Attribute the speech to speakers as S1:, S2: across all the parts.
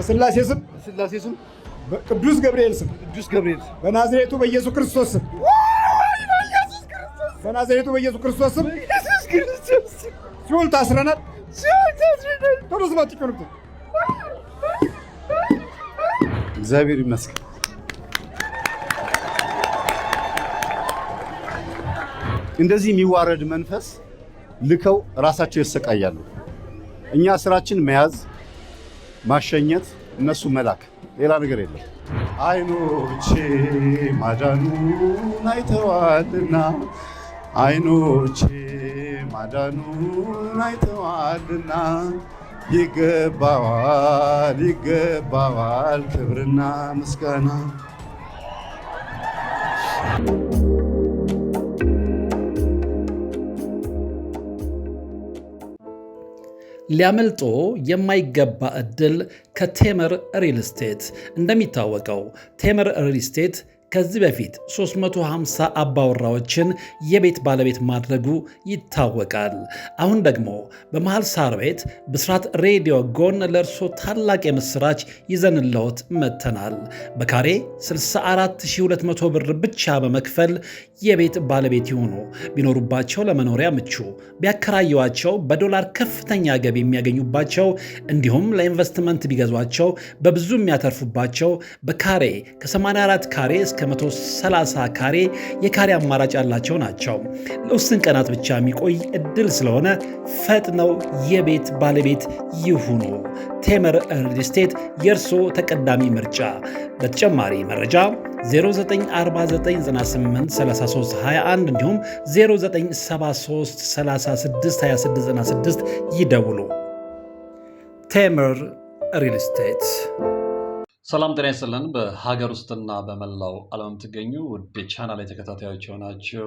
S1: በስላሴ ስም በቅዱስ ገብርኤል ስም በናዝሬቱ በኢየሱስ ክርስቶስ ስም በናዝሬቱ በኢየሱስ ክርስቶስ ስም ሲኦል ታስረናል። ቶሎ ስማት ይቀርብ።
S2: እግዚአብሔር ይመስገን። እንደዚህ የሚዋረድ መንፈስ ልከው ራሳቸው ይሰቃያሉ። እኛ ስራችን መያዝ፣ ማሸኘት፣ እነሱ መላክ፣ ሌላ ነገር የለም። አይኖቼ ማዳኑን አይተዋልና አይኖቼ ማዳኑን አይተዋልና ይገባዋል ይገባዋል ክብርና ምስጋና።
S3: ሊያመልጦ የማይገባ እድል ከቴምር ሪል ስቴት። እንደሚታወቀው ቴምር ሪል ስቴት ከዚህ በፊት 350 አባወራዎችን የቤት ባለቤት ማድረጉ ይታወቃል። አሁን ደግሞ በመሃል ሳር ቤት ብስራት ሬዲዮ ጎን ለእርሶ ታላቅ የምስራች ይዘንለዎት መጥተናል። በካሬ 64200 ብር ብቻ በመክፈል የቤት ባለቤት ይሁኑ። ቢኖሩባቸው ለመኖሪያ ምቹ፣ ቢያከራዩዋቸው በዶላር ከፍተኛ ገቢ የሚያገኙባቸው፣ እንዲሁም ለኢንቨስትመንት ቢገዟቸው በብዙ የሚያተርፉባቸው በካሬ ከ84 ካሬ እስከ 130 ካሬ የካሬ አማራጭ ያላቸው ናቸው። ለውስን ቀናት ብቻ የሚቆይ እድል ስለሆነ ፈጥነው የቤት ባለቤት ይሁኑ። ቴምር ሪል ስቴት የእርሶ ተቀዳሚ ምርጫ። በተጨማሪ መረጃ 0949983321 እንዲሁም 0973362696 ይደውሉ። ቴምር ሪል ስቴት።
S4: ሰላም ጤና ይስጥልን። በሀገር ውስጥና በመላው ዓለም የምትገኙ ውድ ቻናል ተከታታዮች የሆናችሁ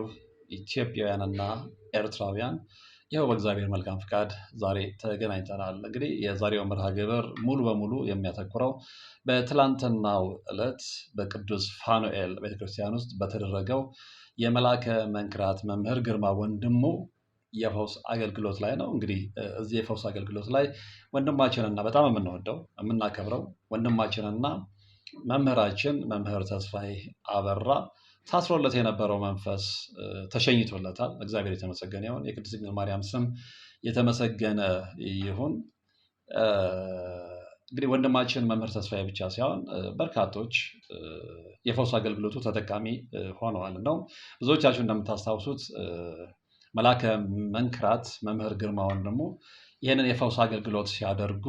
S4: ኢትዮጵያውያንና ኤርትራውያን ይኸው በእግዚአብሔር መልካም ፍቃድ ዛሬ ተገናኝተናል። እንግዲህ የዛሬው መርሃ ግብር ሙሉ በሙሉ የሚያተኩረው በትላንትናው ዕለት በቅዱስ ፋኑኤል ቤተክርስቲያን ውስጥ በተደረገው የመላከ መንክራት መምህር ግርማ ወንድሙ የፈውስ አገልግሎት ላይ ነው። እንግዲህ እዚህ የፈውስ አገልግሎት ላይ ወንድማችንና በጣም የምንወደው የምናከብረው ወንድማችንና መምህራችን መምህር ተስፋዬ አበራ ታስሮለት የነበረው መንፈስ ተሸኝቶለታል። እግዚአብሔር የተመሰገነ ይሁን። የቅድስት ድንግል ማርያም ስም የተመሰገነ ይሁን። እንግዲህ ወንድማችን መምህር ተስፋዬ ብቻ ሳይሆን በርካቶች የፈውስ አገልግሎቱ ተጠቃሚ ሆነዋል ነው። ብዙዎቻችሁ እንደምታስታውሱት መላከ መንክራት መምህር ግርማ ወንድሙ ይህንን የፈውስ አገልግሎት ሲያደርጉ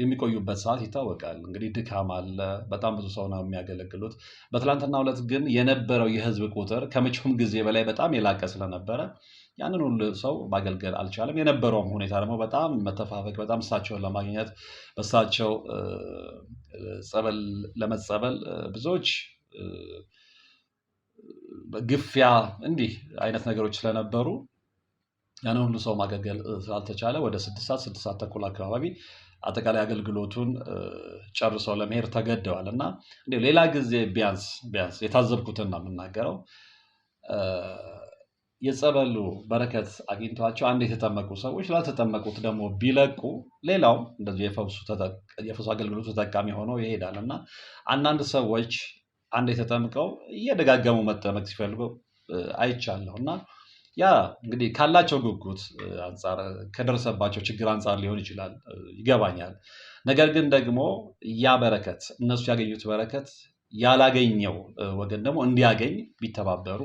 S4: የሚቆዩበት ሰዓት ይታወቃል። እንግዲህ ድካም አለ። በጣም ብዙ ሰው ነው የሚያገለግሉት። በትላንትናው ዕለት ግን የነበረው የህዝብ ቁጥር ከመቼውም ጊዜ በላይ በጣም የላቀ ስለነበረ ያንን ሁሉ ሰው ማገልገል አልቻለም። የነበረውም ሁኔታ ደግሞ በጣም መተፋፈቅ፣ በጣም እሳቸውን ለማግኘት በእሳቸው ጸበል ለመጸበል ብዙዎች ግፊያ እንዲህ አይነት ነገሮች ስለነበሩ ያንን ሁሉ ሰው ማገልገል ስላልተቻለ ወደ 6 ሰዓት ተኩል አካባቢ አጠቃላይ አገልግሎቱን ጨርሰው ለመሄድ ተገደዋል እና ሌላ ጊዜ ቢያንስ የታዘብኩትን ነው የምናገረው። የጸበሉ በረከት አግኝቷቸው አንድ የተጠመቁ ሰዎች ላልተጠመቁት ደግሞ ቢለቁ ሌላው እንደዚህ የፈውስ አገልግሎቱ ተጠቃሚ ሆኖ ይሄዳል እና አንዳንድ ሰዎች አንድ የተጠምቀው እየደጋገሙ መጠመቅ ሲፈልጉ አይቻለሁ እና ያ እንግዲህ ካላቸው ጉጉት አንጻር ከደረሰባቸው ችግር አንጻር ሊሆን ይችላል፣ ይገባኛል። ነገር ግን ደግሞ ያ በረከት እነሱ ያገኙት በረከት ያላገኘው ወገን ደግሞ እንዲያገኝ ቢተባበሩ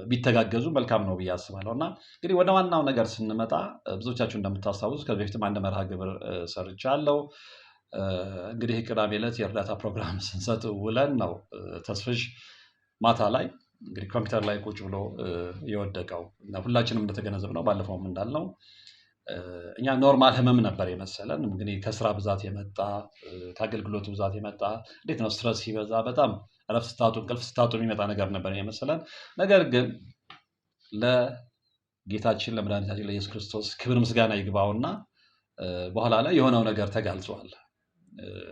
S4: ቢተጋገዙ መልካም ነው ብዬ አስባለሁ እና እንግዲህ ወደ ዋናው ነገር ስንመጣ ብዙዎቻችሁ እንደምታስታውሱ ከዚህ በፊትም አንድ መርሃ ግብር ሰርቻለሁ። እንግዲህ ቅዳሜ ዕለት የእርዳታ ፕሮግራም ስንሰጥ ውለን ነው ተስፍሽ ማታ ላይ እንግዲህ ኮምፒውተር ላይ ቁጭ ብሎ የወደቀው። ሁላችንም እንደተገነዘብነው ባለፈውም እንዳልነው እኛ ኖርማል ህመም ነበር የመሰለን። እንግዲህ ከስራ ብዛት የመጣ ከአገልግሎቱ ብዛት የመጣ እንዴት ነው ስትረስ ሲበዛ በጣም እረፍት ስታጡ እንቅልፍ ስታጡ የሚመጣ ነገር ነበር የመሰለን። ነገር ግን ለጌታችን ለመድኃኒታችን ለኢየሱስ ክርስቶስ ክብር ምስጋና ይግባውና በኋላ ላይ የሆነው ነገር ተጋልጿል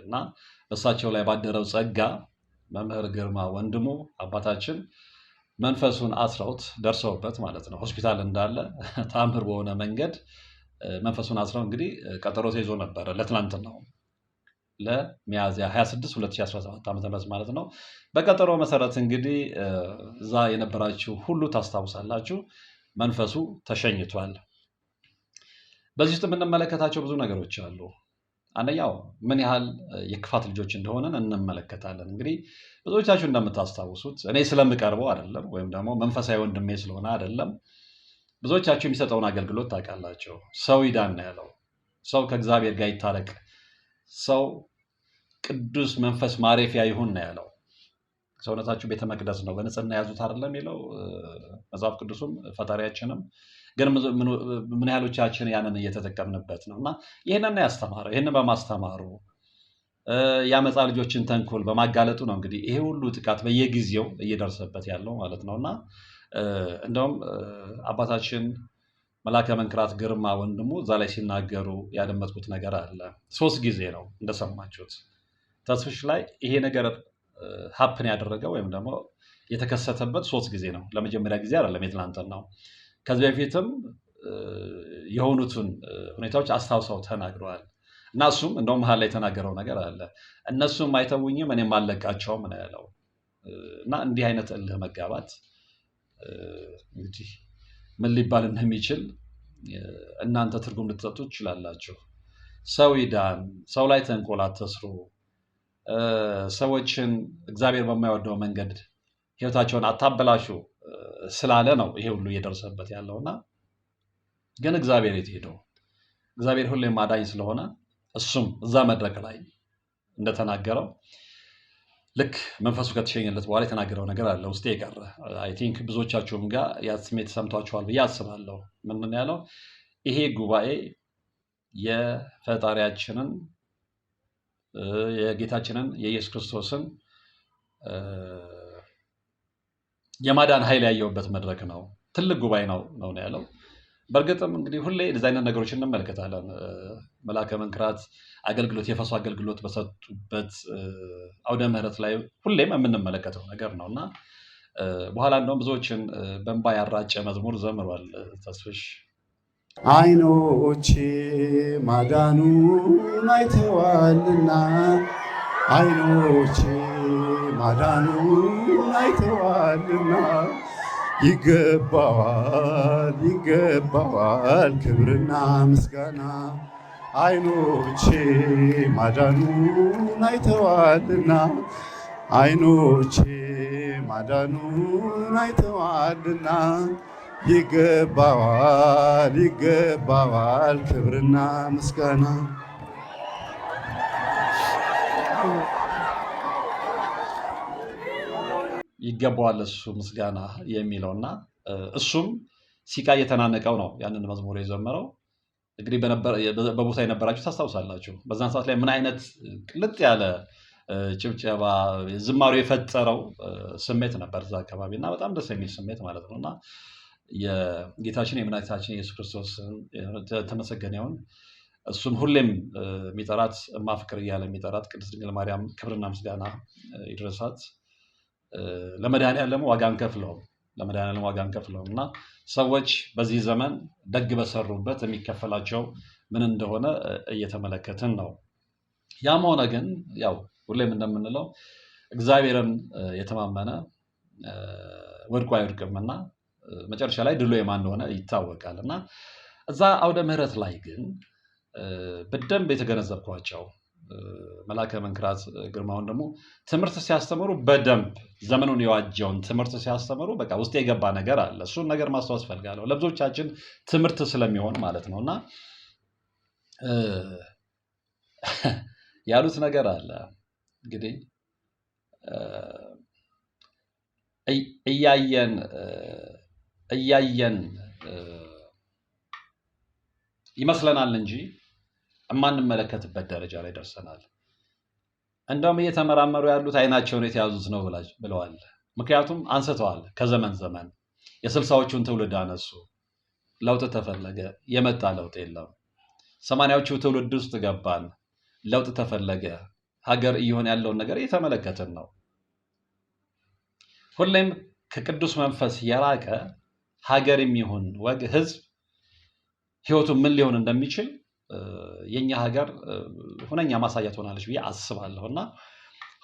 S4: እና በእሳቸው ላይ ባደረው ጸጋ መምህር ግርማ ወንድሙ አባታችን መንፈሱን አስረውት ደርሰውበት ማለት ነው ሆስፒታል እንዳለ ተአምር በሆነ መንገድ መንፈሱን አስረው እንግዲህ ቀጠሮ ተይዞ ነበረ ለትናንትናው ለሚያዝያ 26 2017 ዓ.ም ማለት ነው። በቀጠሮ መሰረት እንግዲህ እዛ የነበራችሁ ሁሉ ታስታውሳላችሁ፣ መንፈሱ ተሸኝቷል። በዚህ ውስጥ የምንመለከታቸው ብዙ ነገሮች አሉ። አንደኛው ምን ያህል የክፋት ልጆች እንደሆነን እንመለከታለን። እንግዲህ ብዙዎቻችሁ እንደምታስታውሱት እኔ ስለምቀርበው አይደለም፣ ወይም ደግሞ መንፈሳዊ ወንድሜ ስለሆነ አይደለም። ብዙዎቻችሁ የሚሰጠውን አገልግሎት ታውቃላችሁ። ሰው ይዳን ነው ያለው። ሰው ከእግዚአብሔር ጋር ይታረቅ፣ ሰው ቅዱስ መንፈስ ማረፊያ ይሁን ነው ያለው። ሰውነታችሁ ቤተ መቅደስ ነው፣ በንጽህና ያዙት አይደለም የሚለው መጽሐፍ ቅዱስም ፈጣሪያችንም። ግን ምን ያህሎቻችን ያንን እየተጠቀምንበት ነው? እና ይህንን ያስተማረው ይህንን በማስተማሩ የአመፃ ልጆችን ተንኮል በማጋለጡ ነው እንግዲህ ይሄ ሁሉ ጥቃት በየጊዜው እየደረሰበት ያለው ማለት ነው። እና እንደውም አባታችን መላከ መንክራት ግርማ ወንድሙ እዛ ላይ ሲናገሩ ያደመጥኩት ነገር አለ። 3 ጊዜ ነው እንደሰማችሁት ተስፍሽ ላይ ይሄ ነገር ሀፕን ያደረገው ወይም ደግሞ የተከሰተበት 3 ጊዜ ነው። ለመጀመሪያ ጊዜ አይደለም የትናንትን ነው። ከዚህ በፊትም የሆኑትን ሁኔታዎች አስታውሰው ተናግረዋል። እና እሱም እንደውም መሀል ላይ የተናገረው ነገር አለ። እነሱም አይተውኝም እኔም አልለቃቸውም ነው ያለው። እና እንዲህ አይነት እልህ መጋባት እንግዲህ ምን ሊባል እንደሚችል እናንተ ትርጉም ልትሰጡ ትችላላችሁ። ሰው ይዳን፣ ሰው ላይ ተንኮል አትስሩ፣ ሰዎችን እግዚአብሔር በማይወደው መንገድ ህይወታቸውን አታበላሹ ስላለ ነው ይሄ ሁሉ እየደረሰበት ያለውና ግን እግዚአብሔር የት ሄደው? እግዚአብሔር ሁሌም አዳኝ ስለሆነ እሱም እዛ መድረክ ላይ እንደተናገረው ልክ መንፈሱ ከተሸኘለት በኋላ የተናገረው ነገር አለ ውስጤ የቀረ አይ ቲንክ ብዙዎቻችሁም ጋር ያ ስሜት ሰምቷችኋል ብዬ አስባለሁ። ምንድን ነው ያለው? ይሄ ጉባኤ የፈጣሪያችንን የጌታችንን የኢየሱስ ክርስቶስን የማዳን ኃይል ያየውበት መድረክ ነው፣ ትልቅ ጉባኤ ነው ያለው። በእርግጥም እንግዲህ ሁሌ እንደዚህ አይነት ነገሮች እንመለከታለን። መላከ መንክራት አገልግሎት የፈሱ አገልግሎት በሰጡበት አውደ ምህረት ላይ ሁሌም የምንመለከተው ነገር ነው እና በኋላ እንደውም ብዙዎችን በእንባ ያራጨ መዝሙር ዘምሯል ተስፍሽ።
S2: አይኖቼ ማዳኑን አይተዋልና፣ አይኖቼ ማዳኑን አይተዋልና፣ ይገባዋል ይገባዋል ክብርና ምስጋና። አይኖቼ ማዳኑን አይተዋልና፣ አይኖቼ ማዳኑን አይተዋልና፣ ይገባዋል ይገባዋል ክብርና ምስጋና።
S4: ይገባዋል እሱ ምስጋና የሚለውና እሱም ሲቃ እየተናነቀው ነው ያንን መዝሙር የዘመረው። እንግዲህ በቦታ የነበራችሁ ታስታውሳላችሁ። በዛን ሰዓት ላይ ምን አይነት ቅልጥ ያለ ጭብጨባ ዝማሬው የፈጠረው ስሜት ነበር እዛ አካባቢ እና በጣም ደስ የሚል ስሜት ማለት ነው እና የጌታችን የመድኃኒታችን የኢየሱስ ክርስቶስ ተመሰገነ ይሁን። እሱን ሁሌም የሚጠራት እማፍቅር እያለ የሚጠራት ቅድስት ድንግል ማርያም ክብርና ምስጋና ይድረሳት። ለመድኃኒዓለም ዋጋ አንከፍለውም እና ሰዎች በዚህ ዘመን ደግ በሰሩበት የሚከፈላቸው ምን እንደሆነ እየተመለከትን ነው። ያም ሆነ ግን ያው ሁሌም እንደምንለው እግዚአብሔርን የተማመነ ወድቆ አይወድቅምና መጨረሻ ላይ ድሉ የማን እንደሆነ ይታወቃል። እና እዛ አውደ ምህረት ላይ ግን በደንብ የተገነዘብኳቸው መላከ መንክራት ግርማውን ደግሞ ትምህርት ሲያስተምሩ በደንብ ዘመኑን የዋጀውን ትምህርት ሲያስተምሩ በቃ ውስጥ የገባ ነገር አለ። እሱን ነገር ማስታወስ ፈልጋለሁ ለብዙዎቻችን ትምህርት ስለሚሆን ማለት ነው። እና ያሉት ነገር አለ እንግዲህ እያየን ይመስለናል እንጂ የማንመለከትበት ደረጃ ላይ ደርሰናል። እንደውም እየተመራመሩ ያሉት አይናቸውን የተያዙት ነው ብለዋል። ምክንያቱም አንስተዋል። ከዘመን ዘመን የ60ዎቹን ትውልድ አነሱ። ለውጥ ተፈለገ፣ የመጣ ለውጥ የለም። 80ዎቹ ትውልድ ውስጥ ገባን፣ ለውጥ ተፈለገ። ሀገር እየሆነ ያለውን ነገር እየተመለከትን ነው። ሁሌም ከቅዱስ መንፈስ የራቀ ሀገር የሚሆን ወግ ህዝብ ህይወቱ ምን ሊሆን እንደሚችል የኛ ሀገር ሁነኛ ማሳያ ትሆናለች ብዬ አስባለሁ እና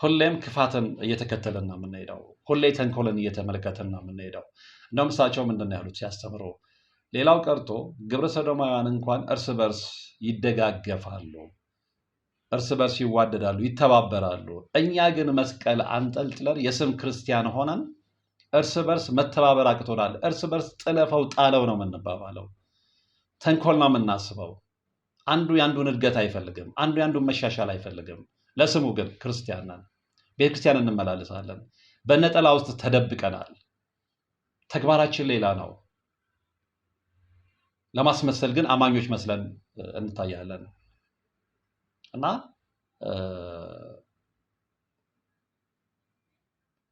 S4: ሁሌም ክፋትን እየተከተልን ነው የምንሄደው። ሁሌ ተንኮልን እየተመለከትን ነው የምንሄደው። እንደውም እሳቸው ምንድን ነው ያሉት ሲያስተምሩ፣ ሌላው ቀርቶ ግብረ ሰዶማውያን እንኳን እርስ በርስ ይደጋገፋሉ፣ እርስ በርስ ይዋደዳሉ፣ ይተባበራሉ። እኛ ግን መስቀል አንጠልጥለን የስም ክርስቲያን ሆነን እርስ በርስ መተባበር አቅቶናል። እርስ በርስ ጥለፈው ጣለው ነው የምንባባለው። ተንኮል ነው የምናስበው። አንዱ የአንዱን እድገት አይፈልግም። አንዱ የአንዱን መሻሻል አይፈልግም። ለስሙ ግን ክርስቲያን ነን። ቤተክርስቲያን እንመላለሳለን። በነጠላ ውስጥ ተደብቀናል። ተግባራችን ሌላ ነው። ለማስመሰል ግን አማኞች መስለን እንታያለን እና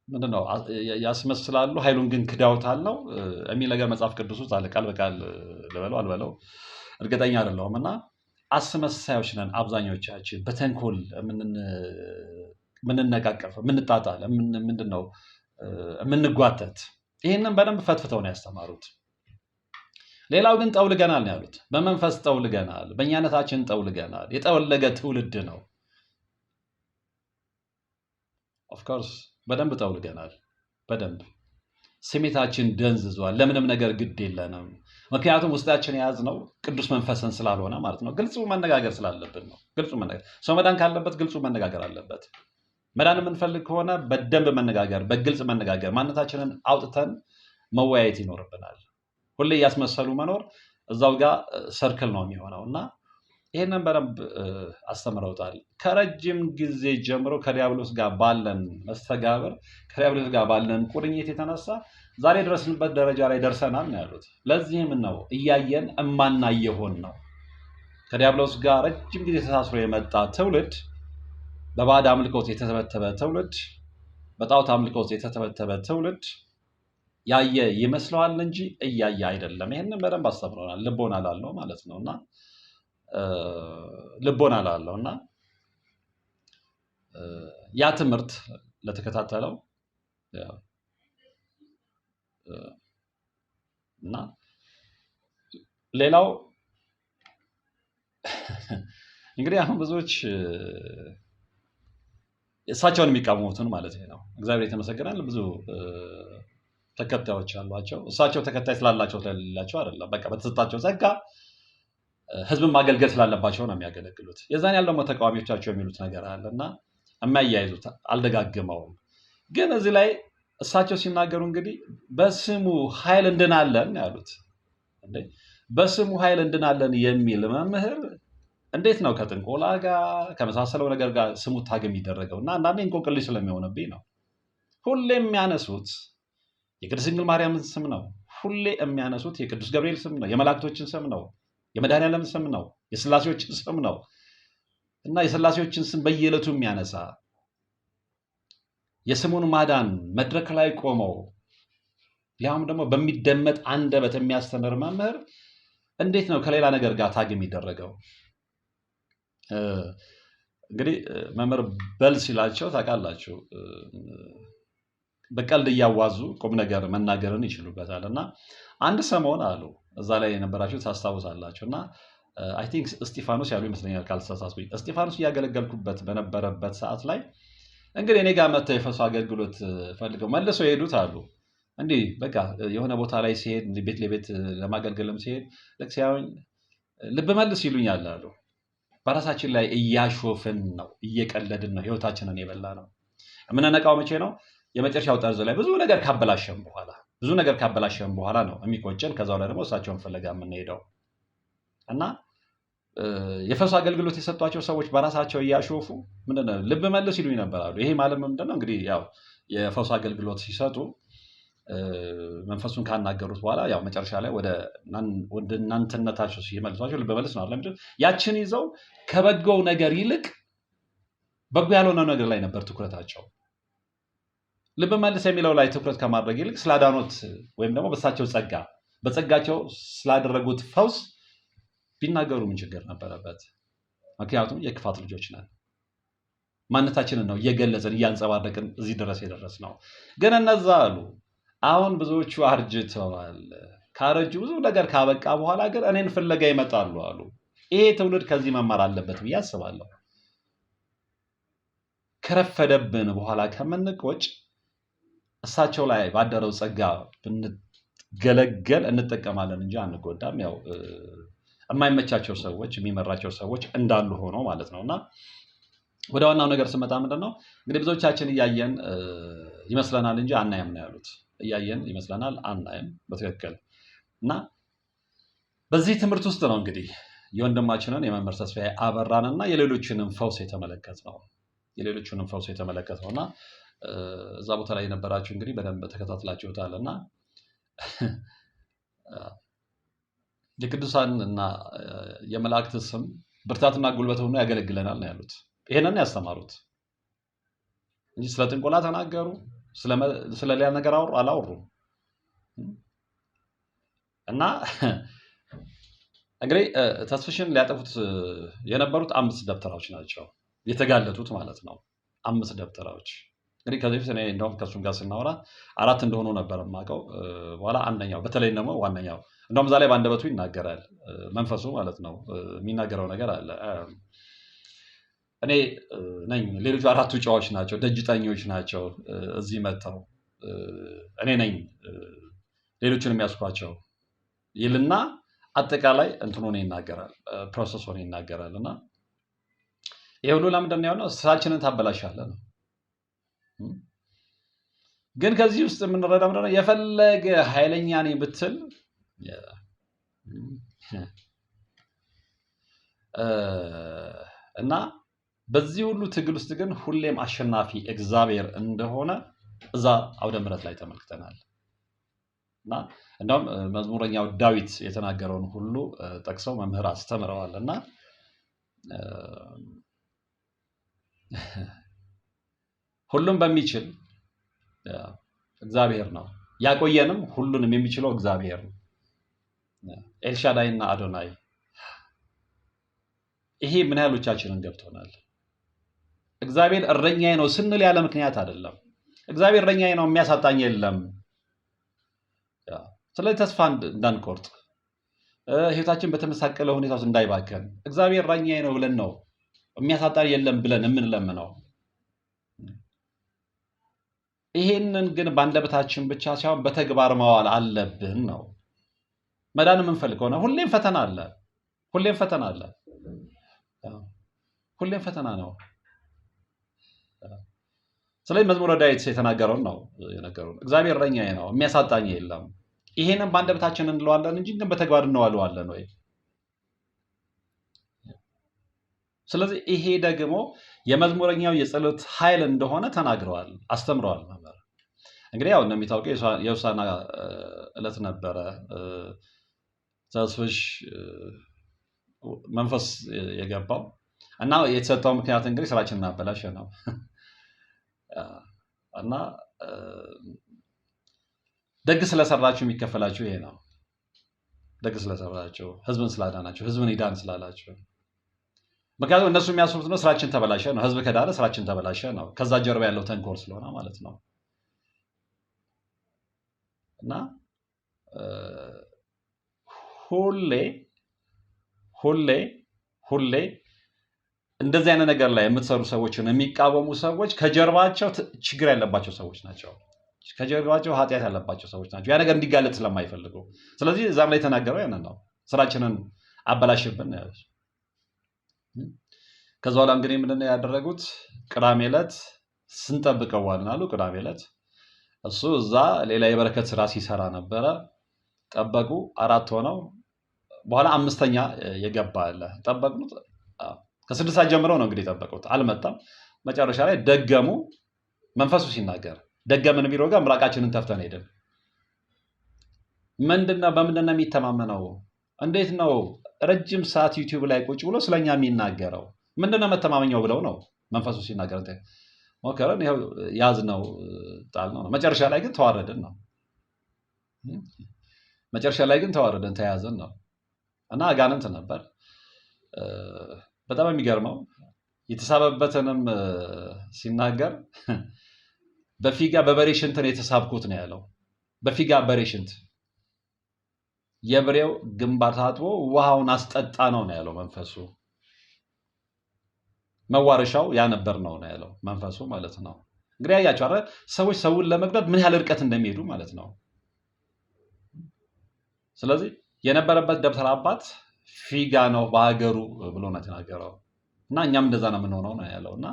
S4: ምንድነው ያስመስላሉ፣ ኃይሉን ግን ክዳውታል ነው የሚል ነገር መጽሐፍ ቅዱስ ውስጥ አለ። ቃል በቃል ልበለው አልበለው እርግጠኛ አይደለሁም እና አስመሳዮች ነን አብዛኞቻችን። በተንኮል የምንነቃቀፍ፣ የምንጣጣል፣ ምንድነው የምንጓተት። ይህንን በደንብ ፈትፍተው ነው ያስተማሩት። ሌላው ግን ጠውልገናል ነው ያሉት። በመንፈስ ጠውልገናል፣ በእኛነታችን ጠውልገናል። የጠወለገ ትውልድ ነው። ኦፍኮርስ በደንብ ጠውልገናል። በደንብ ስሜታችን ደንዝዟል። ለምንም ነገር ግድ የለንም። ምክንያቱም ውስጣችን የያዝነው ቅዱስ መንፈስን ስላልሆነ ማለት ነው። ግልጹ መነጋገር ስላለብን ነው። ግልጹ መነጋገር፣ ሰው መዳን ካለበት ግልጹ መነጋገር አለበት። መዳን የምንፈልግ ከሆነ በደንብ መነጋገር፣ በግልጽ መነጋገር፣ ማንነታችንን አውጥተን መወያየት ይኖርብናል። ሁሌ እያስመሰሉ መኖር እዛው ጋር ሰርክል ነው የሚሆነው እና ይህንን በደንብ አስተምረውታል። ከረጅም ጊዜ ጀምሮ ከዲያብሎስ ጋር ባለን መስተጋብር፣ ከዲያብሎስ ጋር ባለን ቁርኝት የተነሳ ዛሬ የደረስንበት ደረጃ ላይ ደርሰናል ነው ያሉት። ለዚህም ነው እያየን እማናየሆን ነው። ከዲያብሎስ ጋር ረጅም ጊዜ ተሳስሮ የመጣ ትውልድ፣ በባዕድ አምልኮት የተተበተበ ትውልድ፣ በጣዖት አምልኮት የተተበተበ ትውልድ ያየ ይመስለዋል እንጂ እያየ አይደለም። ይህንን በደንብ አስተምረናል። ልቦና ላለው ማለት ነው እና ልቦና ላለው እና ያ ትምህርት ለተከታተለው እና ሌላው እንግዲህ አሁን ብዙዎች እሳቸውን የሚቃወሙትን ማለት ነው። እግዚአብሔር የተመሰገነ ብዙ ተከታዮች አሏቸው። እሳቸው ተከታይ ስላላቸው ስለሌላቸው አይደለም። በቃ በተሰጣቸው ጸጋ ህዝብን ማገልገል ስላለባቸው ነው የሚያገለግሉት። የዛን ያህል ደግሞ ተቃዋሚዎቻቸው የሚሉት ነገር አለ እና የማያይዙት አልደጋግመውም። ግን እዚህ ላይ እሳቸው ሲናገሩ እንግዲህ በስሙ ኃይል እንድናለን ያሉት። በስሙ ኃይል እንድናለን የሚል መምህር እንዴት ነው ከጥንቆላ ጋር ከመሳሰለው ነገር ጋር ስሙ ታግ የሚደረገው? እና አንዳንዴ እንቆቅልሽ ስለሚሆንብኝ ነው። ሁሌ የሚያነሱት የቅድስት ድንግል ማርያምን ስም ነው። ሁሌ የሚያነሱት የቅዱስ ገብርኤል ስም ነው። የመላእክቶችን ስም ነው። የመድኃኔዓለም ስም ነው። የስላሴዎችን ስም ነው እና የስላሴዎችን ስም በየዕለቱ የሚያነሳ የስሙን ማዳን መድረክ ላይ ቆመው ያውም ደግሞ በሚደመጥ አንደበት የሚያስተምር መምህር እንዴት ነው ከሌላ ነገር ጋር ታግ የሚደረገው? እንግዲህ መምህር በል ሲላቸው ታውቃላችሁ፣ በቀልድ እያዋዙ ቁም ነገር መናገርን ይችሉበታል። እና አንድ ሰሞን አሉ እዛ ላይ የነበራችሁ ታስታውሳላችሁ። እና አይ ቲንክ እስጢፋኖስ ያሉ ይመስለኛል ካልተሳሳትኩኝ። እስጢፋኖስ እያገለገልኩበት በነበረበት ሰዓት ላይ እንግዲህ እኔ ጋር መጥተው የፈሱ አገልግሎት ፈልገው መልሰው የሄዱት አሉ። እንዲህ በቃ የሆነ ቦታ ላይ ሲሄድ ቤት ለቤት ለማገልገልም ሲሄድ ልክ ሲያዩኝ ልብ መልስ ይሉኛል አሉ። በራሳችን ላይ እያሾፍን ነው፣ እየቀለድን ነው፣ ህይወታችንን የበላ ነው። የምንነቃው መቼ ነው? የመጨረሻው ጠርዝ ላይ ብዙ ነገር ካበላሸን በኋላ ነው የሚቆጨን። ከዛው ላይ ደግሞ እሳቸውን ፍለጋ የምንሄደው እና የፈሱ አገልግሎት የሰጧቸው ሰዎች በራሳቸው እያሾፉ ምንድነው ልብ መልስ ይሉኝ ነበር አሉ። ይሄ ማለት ምንድነው እንግዲህ ያው የፈሱ አገልግሎት ሲሰጡ መንፈሱን ካናገሩት በኋላ ያው መጨረሻ ላይ ወደ እናንተነታቸው ሲመልሷቸው ልብ መልስ ነው አይደል? ያችን ይዘው ከበጎው ነገር ይልቅ በጎ ያልሆነው ነገር ላይ ነበር ትኩረታቸው። ልብ መልስ የሚለው ላይ ትኩረት ከማድረግ ይልቅ ስላዳኖት ወይም ደግሞ በሳቸው ጸጋ በጸጋቸው ስላደረጉት ፈውስ ቢናገሩ ምን ችግር ነበረበት? ምክንያቱም የክፋት ልጆች ነን። ማንነታችንን ነው እየገለጽን እያንጸባረቅን እዚህ ድረስ የደረስ ነው። ግን እነዛ አሉ አሁን ብዙዎቹ አርጅተዋል። ካረጁ ብዙ ነገር ካበቃ በኋላ ግን እኔን ፍለጋ ይመጣሉ አሉ። ይሄ ትውልድ ከዚህ መማር አለበት ብዬ አስባለሁ። ከረፈደብን በኋላ ከምንቆጭ እሳቸው ላይ ባደረው ጸጋ ብንገለገል እንጠቀማለን እንጂ አንጎዳም። ያው የማይመቻቸው ሰዎች የሚመራቸው ሰዎች እንዳሉ ሆኖ ማለት ነውና ወደ ዋናው ነገር ስመጣ ምንድነው እንግዲህ ብዙዎቻችን እያየን ይመስለናል እንጂ አናይም ነው ያሉት። እያየን ይመስለናል አናይም በትክክል እና በዚህ ትምህርት ውስጥ ነው እንግዲህ የወንድማችንን የመምህር ተስፋዬ አበራንና የሌሎችንም ፈውስ የተመለከትነውና እዛ ቦታ ላይ የነበራችሁ እንግዲህ በደንብ ተከታትላችሁታልና የቅዱሳን እና የመላእክት ስም ብርታትና ጉልበት ሆኖ ያገለግለናል ነው ያሉት። ይሄንን ያስተማሩት እንጂ ስለ ጥንቆላ ተናገሩ፣ ስለ ሌላ ነገር አላወሩም። እና እንግዲህ ተስፍሽን ሊያጠፉት የነበሩት 5 ደብተራዎች ናቸው የተጋለጡት ማለት ነው። 5 ደብተራዎች እንግዲህ ከዚህ በፊት እኔ እንደውም ከእሱም ጋር ስናወራ 4 እንደሆኑ ነበር የማውቀው። በኋላ አንደኛው በተለይ ደግሞ ዋነኛው እንደውም እዛ ላይ በአንደበቱ ይናገራል፣ መንፈሱ ማለት ነው የሚናገረው ነገር አለ። እኔ ነኝ፣ ሌሎቹ 4ቱ ጨዋዎች ናቸው፣ ደጅ ጠኞች ናቸው እዚህ መጥተው እኔ ነኝ ሌሎችን የሚያስኳቸው ይልና አጠቃላይ እንትኑን ይናገራል፣ ፕሮሰሱን ይናገራል። እና ይሄ ሁሉ ለምንድን ነው የሆነው? ስራችንን ታበላሻለህ ነው። ግን ከዚህ ውስጥ የምንረዳው ምንድን ነው? የፈለገ ኃይለኛ ነኝ ብትል እና በዚህ ሁሉ ትግል ውስጥ ግን ሁሌም አሸናፊ እግዚአብሔር እንደሆነ እዛ አውደ ምሕረት ላይ ተመልክተናል። እና እንደውም መዝሙረኛው ዳዊት የተናገረውን ሁሉ ጠቅሰው መምህር አስተምረዋል። እና ሁሉም በሚችል እግዚአብሔር ነው ያቆየንም፣ ሁሉንም የሚችለው እግዚአብሔር ነው። ኤልሻዳይ እና አዶናይ። ይሄ ምን ያህሎቻችንን ገብቶናል? እግዚአብሔር እረኛዬ ነው ስንል ያለ ምክንያት አይደለም። እግዚአብሔር እረኛዬ ነው የሚያሳጣኝ የለም። ስለዚህ ተስፋ እንዳንቆርጥ፣ ህይወታችን በተመሳቀለ ሁኔታ ውስጥ እንዳይባከን እግዚአብሔር እረኛዬ ነው ብለን ነው የሚያሳጣን የለም ብለን የምንለምነው። ይሄንን ግን በአንደበታችን ብቻ ሳይሆን በተግባር ማዋል አለብን ነው። መዳን የምንፈልግ ከሆነ ሁሌም ፈተና አለ፣ ሁሌም ፈተና ነው። ስለዚህ መዝሙረ ዳዊት የተናገረውን ነው የነገሩን። እግዚአብሔር እረኛዬ ነው የሚያሳጣኝ የለም። ይሄንን በአንደበታችን እንለዋለን እንጂ ግን በተግባር እንዋለዋለን ወይ? ስለዚህ ይሄ ደግሞ የመዝሙረኛው የጸሎት ኃይል እንደሆነ ተናግረዋል፣ አስተምረዋል ነበር። እንግዲህ ያው እንደሚታወቀው የሆሳዕና ዕለት ነበረ። ተስፍሽ መንፈስ የገባው እና የተሰጠው ምክንያት እንግዲህ ስራችንን እናበላሸ ነው እና ደግ ስለሰራችሁ የሚከፈላችሁ ይሄ ነው። ደግ ስለሰራችሁ፣ ህዝብን ስላዳናችሁ፣ ህዝብን ይዳን ስላላችሁ። ምክንያቱም እነሱ የሚያስቡት ነው ስራችን ተበላሸ ነው። ህዝብ ከዳነ ስራችን ተበላሸ ነው። ከዛ ጀርባ ያለው ተንኮል ስለሆነ ማለት ነው። እና ሁሌ እንደዚህ አይነት ነገር ላይ የምትሰሩ ሰዎችን የሚቃወሙ ሰዎች ከጀርባቸው ችግር ያለባቸው ሰዎች ናቸው። ከጀርባቸው ኃጢአት ያለባቸው ሰዎች ናቸው። ያ ነገር እንዲጋለጥ ስለማይፈልጉ። ስለዚህ እዛም ላይ የተናገረው ያንን ነው። ስራችንን አበላሽብን ያሉት። ከዛ በኋላ እንግዲህ ምንድን ነው ያደረጉት? ቅዳሜ ዕለት ስንጠብቀው ዋልን አሉ። ቅዳሜ ዕለት እሱ እዛ ሌላ የበረከት ስራ ሲሰራ ነበረ። ጠበቁ፣ 4 ሆነው። በኋላ 5ኛ የገባ አለ። ጠበቁት። ከ6 ሰዓት ጀምረው ነው እንግዲህ ጠበቁት፣ አልመጣም። መጨረሻ ላይ ደገሙ። መንፈሱ ሲናገር ደገምን ቢሮ ጋር ምራቃችንን ተፍተን ሄድን። በምንድን ነው የሚተማመነው? እንዴት ነው ረጅም ሰዓት ዩቲዩብ ላይ ቁጭ ብሎ ስለኛ የሚናገረው? ምንድነው መተማመኛው ብለው ነው መንፈሱ ሲናገር ሞከረን። ይኸው ያዝ ነው ጣል ነው። መጨረሻ ላይ ግን ተዋረድን ነው። ተያዘን ነው። እና አጋንንት ነበር። በጣም የሚገርመው የተሳበበትንም ሲናገር በፊጋ በበሬ ሽንት ነው የተሳብኩት ነው ያለው። በፊጋ በሬ ሽንት የብሬው ግንባር ታጥቦ ውሃውን አስጠጣ ነው ያለው መንፈሱ። መዋረሻው ያነበር ነው ያለው መንፈሱ ማለት ነው። እንግዲህ ያያችሁ አይደል ሰዎች ሰውን ለመግደል ምን ያህል ርቀት እንደሚሄዱ ማለት ነው። ስለዚህ የነበረበት ደብተራ አባት ፊጋ ነው በሀገሩ ብሎ ነው የተናገረው። እና እኛም እንደዛ ነው የምንሆነው ነው ያለው። እና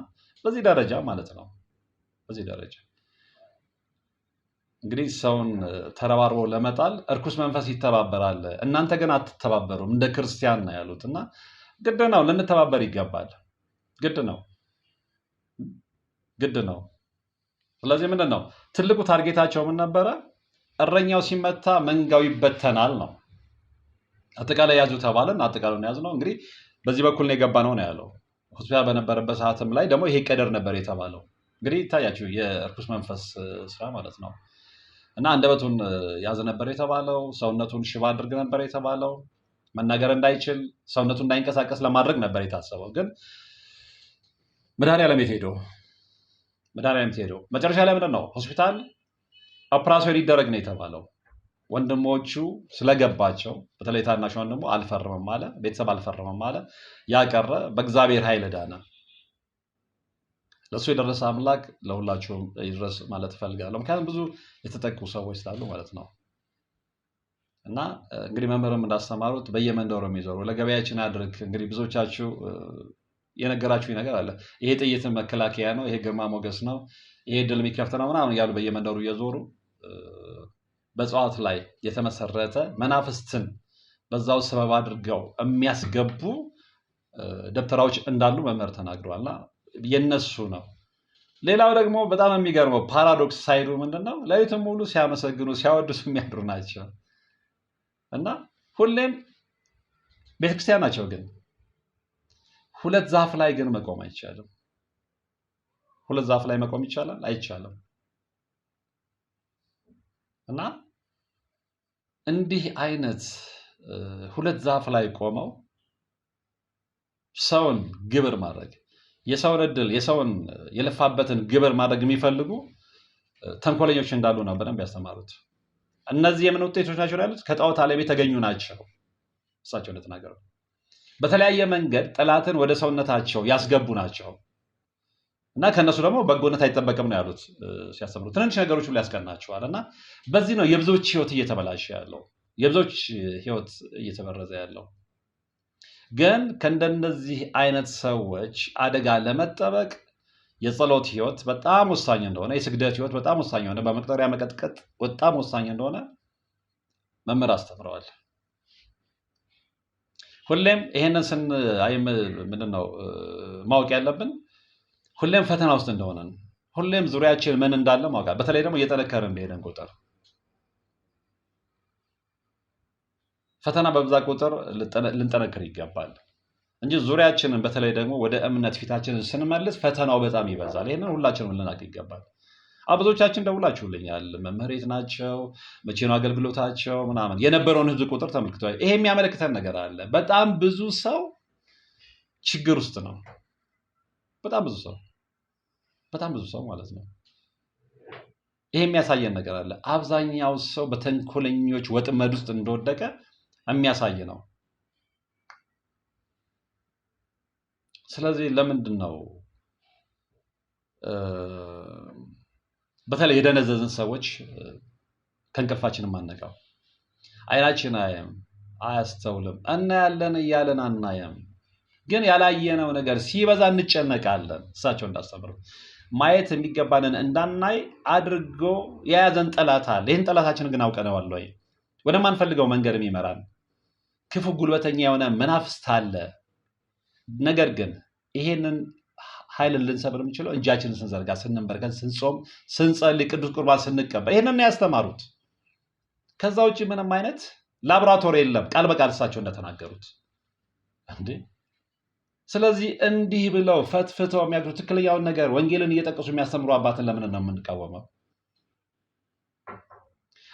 S4: በዚህ ደረጃ ማለት ነው በዚህ ደረጃ እንግዲህ ሰውን ተረባርቦ ለመጣል እርኩስ መንፈስ ይተባበራል። እናንተ ግን አትተባበሩም እንደ ክርስቲያን ነው ያሉት። እና ግድ ነው ልንተባበር ይገባል። ግድ ነው። ስለዚህ ምንድን ነው ትልቁ ታርጌታቸው ምን ነበረ? እረኛው ሲመታ መንጋው ይበተናል ነው። አጠቃላይ ያዙ ተባለን፣ አጠቃላይ ያዙ ነው። እንግዲህ በዚህ በኩል ነው የገባ ነው ያለው። ሆስፒታል በነበረበት ሰዓትም ላይ ደግሞ ይሄ ቀደር ነበር የተባለው። እንግዲህ ይታያችሁ የእርኩስ መንፈስ ስራ ማለት ነው። እና አንደበቱን ያዘ ነበር የተባለው። ሰውነቱን ሽባ አድርግ ነበር የተባለው። መናገር እንዳይችል ሰውነቱ እንዳይንቀሳቀስ ለማድረግ ነበር የታሰበው። ግን መድኃኒዓለም የት ሄዶ መጨረሻ ላይ ምንድን ነው ሆስፒታል ኦፕራሲዮን ሊደረግ ነው የተባለው። ወንድሞቹ ስለገባቸው በተለይ ታናሽ ወንድሙ አልፈርምም አለ፣ ቤተሰብ አልፈርምም አለ። ያቀረ በእግዚአብሔር ኃይል ዳነ። ለእሱ የደረሰ አምላክ ለሁላችሁም ይድረስ ማለት እፈልጋለሁ። ምክንያቱም ብዙ የተጠቁ ሰዎች ስላሉ ማለት ነው። እና እንግዲህ መምህርም እንዳስተማሩት በየመንደሩ የሚዞሩ ለገበያችን አድርግ። እንግዲህ ብዙዎቻችሁ የነገራችሁ ነገር አለ። ይሄ ጥይትን መከላከያ ነው፣ ይሄ ግርማ ሞገስ ነው፣ ይሄ ድል የሚከፍት ነው ምናምን እያሉ በየመንደሩ እየዞሩ በእጽዋት ላይ የተመሰረተ መናፍስትን በዛው ሰበብ አድርገው የሚያስገቡ ደብተራዎች እንዳሉ መምህር ተናግረዋልና የነሱ ነው። ሌላው ደግሞ በጣም የሚገርመው ፓራዶክስ ሳይዱ ምንድነው? ሌሊቱን ሙሉ ሲያመሰግኑ ሲያወድሱ የሚያድሩ ናቸው እና ሁሌም ቤተክርስቲያን ናቸው። ግን ሁለት ዛፍ ላይ ግን መቆም አይቻልም። ሁለት ዛፍ ላይ መቆም ይቻላል? አይቻልም። እና እንዲህ አይነት ሁለት ዛፍ ላይ ቆመው ሰውን ግብር ማድረግ የሰውን እድል የሰውን የለፋበትን ግብር ማድረግ የሚፈልጉ ተንኮለኞች እንዳሉ ነው በደንብ ያስተማሩት። እነዚህ የምን ውጤቶች ናቸው ያሉት? ከጣዖት ዓለም የተገኙ ናቸው። እሳቸው እንደተናገሩ በተለያየ መንገድ ጠላትን ወደ ሰውነታቸው ያስገቡ ናቸው እና ከነሱ ደግሞ በጎነት አይጠበቅም ነው ያሉት ሲያስተምሩ። ትንንሽ ነገሮች ሁሉ ያስቀናቸዋል። እና በዚህ ነው የብዙዎች ህይወት እየተበላሸ ያለው፣ የብዙዎች ህይወት እየተበረዘ ያለው። ግን ከእንደነዚህ አይነት ሰዎች አደጋ ለመጠበቅ የጸሎት ህይወት በጣም ወሳኝ እንደሆነ፣ የስግደት ህይወት በጣም ወሳኝ እንደሆነ፣ በመቅጠሪያ መቀጥቀጥ በጣም ወሳኝ እንደሆነ መምህር አስተምረዋል። ሁሌም ይሄንን ምንድነው ማወቅ ያለብን? ሁሌም ፈተና ውስጥ እንደሆነን፣ ሁሌም ዙሪያችን ምን እንዳለ ማወቅ፣ በተለይ ደግሞ እየጠነከርን በሄደን ቁጥር ፈተና በብዛ ቁጥር ልንጠነክር ይገባል እንጂ ዙሪያችንን በተለይ ደግሞ ወደ እምነት ፊታችንን ስንመልስ ፈተናው በጣም ይበዛል። ይሄንን ሁላችንም ልናውቅ ይገባል። ብዙዎቻችን ደውላችሁልኛል፣ መምህሬት ናቸው፣ መቼ ነው አገልግሎታቸው ምናምን። የነበረውን ህዝብ ቁጥር ተመልክቷል። ይሄ የሚያመለክተን ነገር አለ። በጣም ብዙ ሰው ችግር ውስጥ ነው። በጣም ብዙ ሰው ማለት ነው። ይሄ የሚያሳየን ነገር አለ። አብዛኛው ሰው በተንኮለኞች ወጥመድ ውስጥ እንደወደቀ የሚያሳይ ነው። ስለዚህ ለምንድን ነው በተለይ የደነዘዝን ሰዎች ከእንቅልፋችን ማነቃው? አይናችን አያይም፣ አያስተውልም፣ እናያለን እያለን አናየም። ግን ያላየነው ነገር ሲበዛ እንጨነቃለን። እሳቸው እንዳስተምሩ ማየት የሚገባንን እንዳናይ አድርጎ የያዘን ጠላት አለ። ይህን ጠላታችን ግን አውቀነዋል ወይ? ወደማንፈልገው መንገድ የሚመራን ክፉ ጉልበተኛ የሆነ መናፍስት አለ። ነገር ግን ይሄንን ኃይልን ልንሰብር የምንችለው እጃችንን ስንዘርጋ፣ ስንንበርከን፣ ስንጾም፣ ስንጸልይ፣ ቅዱስ ቁርባን ስንቀበል፣ ይሄንን ያስተማሩት። ከዛ ውጭ ምንም አይነት ላቦራቶሪ የለም። ቃል በቃል እሳቸው እንደተናገሩት እንዴ። ስለዚህ እንዲህ ብለው ፈትፍተው የሚያግሩ ትክክለኛውን ነገር ወንጌልን እየጠቀሱ የሚያስተምሩ አባትን ለምን ነው የምንቃወመው?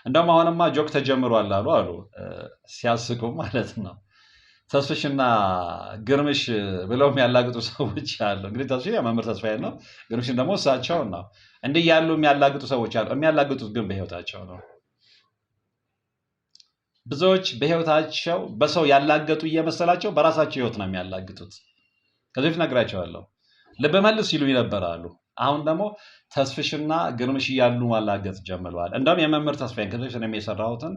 S4: እንደውም አሁንማ ጆክ ተጀምሯል አሉ ሲያስቁ ማለት ነው። ተስፍሽና ግርምሽ ብለው የሚያላግጡ ሰዎች አሉ። እንግዲህ ተስፍሽ መምህር ተስፋዬ ነው፣ ግርምሽን ደግሞ እሳቸው ነው። እንዲህ ያሉ የሚያላግጡ ሰዎች አሉ። የሚያላግጡት ግን በህይወታቸው ነው። ብዙዎች በህይወታቸው በሰው ያላገጡ እየመሰላቸው በራሳቸው ህይወት ነው የሚያላግጡት። ከዚህ በፊት ነግራቸዋለሁ። ልብ መልስ ሲሉ ይነበራሉ። አሁን ደግሞ ተስፍሽና ግርምሽ እያሉ ማላገጥ ጀምረዋል። እንደውም የመምህር ተስፋዬን ከዚህ በፊት የሰራሁትን